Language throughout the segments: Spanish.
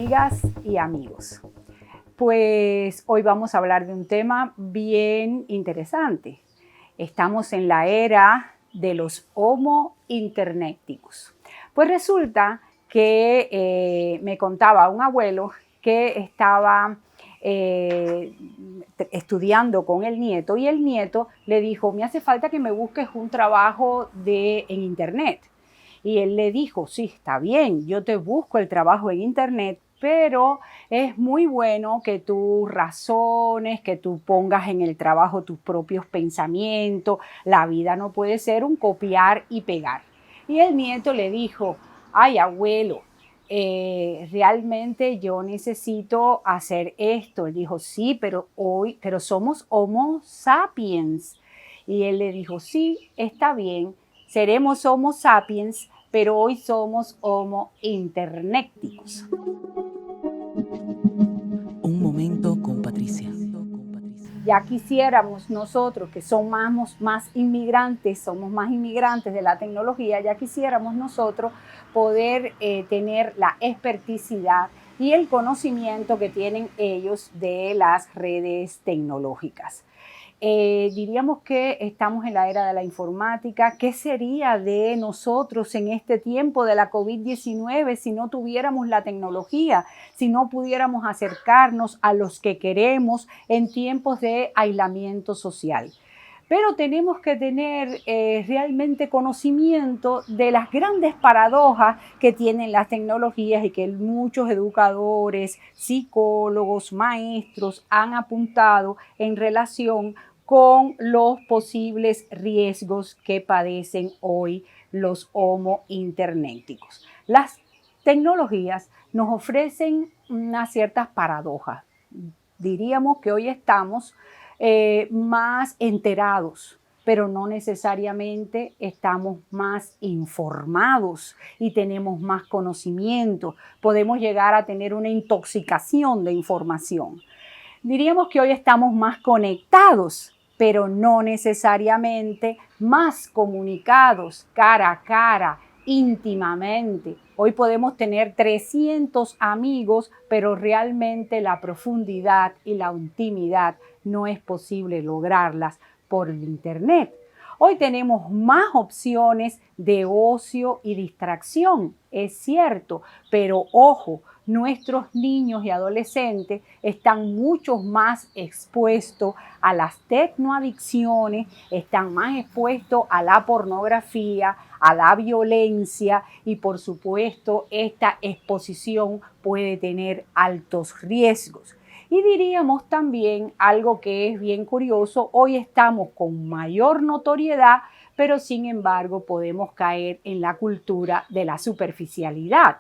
Amigas y amigos, pues hoy vamos a hablar de un tema bien interesante. Estamos en la era de los homo internéticos. Pues resulta que me contaba un abuelo que estaba estudiando con el nieto y el nieto le dijo: me hace falta que me busques un trabajo en internet. Y él le dijo: sí, está bien, yo te busco el trabajo en internet, pero es muy bueno que tú razones, que tú pongas en el trabajo tus propios pensamientos. La vida no puede ser un copiar y pegar. Y el nieto le dijo: ay, abuelo, realmente yo necesito hacer esto. Él dijo: sí, pero somos Homo sapiens. Y él le dijo: sí, está bien, seremos Homo sapiens, pero hoy somos Homo internéticos. Un momento con Patricia. Ya quisiéramos nosotros, que somos más inmigrantes de la tecnología, ya quisiéramos nosotros poder tener la experticidad y el conocimiento que tienen ellos de las redes tecnológicas. Diríamos que estamos en la era de la informática. ¿Qué sería de nosotros en este tiempo de la COVID-19 si no tuviéramos la tecnología, si no pudiéramos acercarnos a los que queremos en tiempos de aislamiento social? Pero tenemos que tener realmente conocimiento de las grandes paradojas que tienen las tecnologías y que muchos educadores, psicólogos, maestros han apuntado en relación con los posibles riesgos que padecen hoy los homo internéticos. Las tecnologías nos ofrecen unas ciertas paradojas. Diríamos que hoy estamos más enterados, pero no necesariamente estamos más informados y tenemos más conocimiento. Podemos llegar a tener una intoxicación de información. Diríamos que hoy estamos más conectados, pero no necesariamente más comunicados cara a cara, íntimamente. Hoy podemos tener 300 amigos, pero realmente la profundidad y la intimidad no es posible lograrlas por el internet. Hoy tenemos más opciones de ocio y distracción, es cierto, pero ojo, nuestros niños y adolescentes están mucho más expuestos a las tecnoadicciones, están más expuestos a la pornografía, a la violencia y por supuesto esta exposición puede tener altos riesgos. Y diríamos también algo que es bien curioso: hoy estamos con mayor notoriedad, pero sin embargo podemos caer en la cultura de la superficialidad,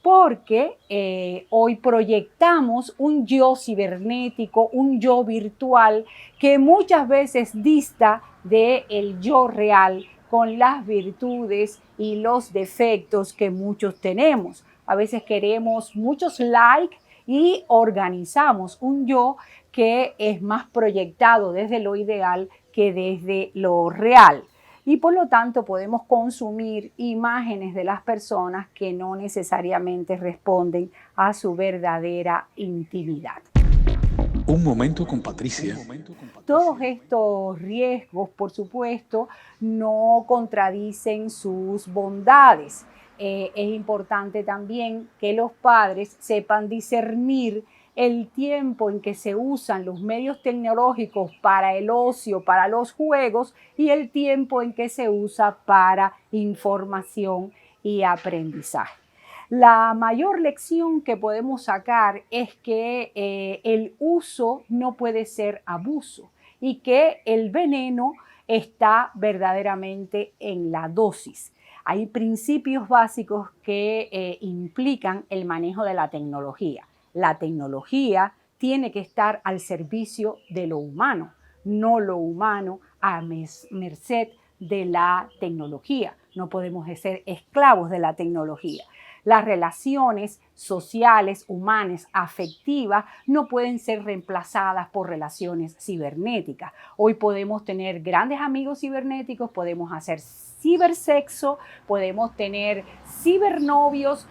porque hoy proyectamos un yo cibernético, un yo virtual que muchas veces dista del yo real, con las virtudes y los defectos que muchos tenemos. A veces queremos muchos likes y organizamos un yo que es más proyectado desde lo ideal que desde lo real. Y por lo tanto podemos consumir imágenes de las personas que no necesariamente responden a su verdadera intimidad. Un momento con Patricia. Todos estos riesgos, por supuesto, no contradicen sus bondades. Es importante también que los padres sepan discernir el tiempo en que se usan los medios tecnológicos para el ocio, para los juegos, y el tiempo en que se usa para información y aprendizaje. La mayor lección que podemos sacar es que el uso no puede ser abuso y que el veneno está verdaderamente en la dosis. Hay principios básicos que implican el manejo de la tecnología. La tecnología tiene que estar al servicio de lo humano, no lo humano a merced de la tecnología. No podemos ser esclavos de la tecnología. Las relaciones sociales, humanas, afectivas, no pueden ser reemplazadas por relaciones cibernéticas. Hoy podemos tener grandes amigos cibernéticos, podemos hacer cibersexo, podemos tener cibernovios,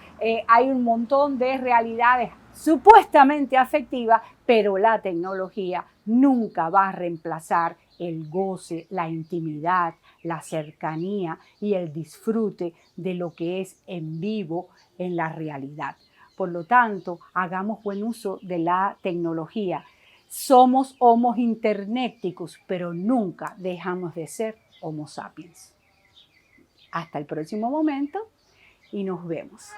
hay un montón de realidades supuestamente afectivas, pero la tecnología nunca va a reemplazar el goce, la intimidad, la cercanía y el disfrute de lo que es en vivo en la realidad. Por lo tanto, hagamos buen uso de la tecnología. Somos homo internéticos, pero nunca dejamos de ser homo sapiens. Hasta el próximo momento y nos vemos.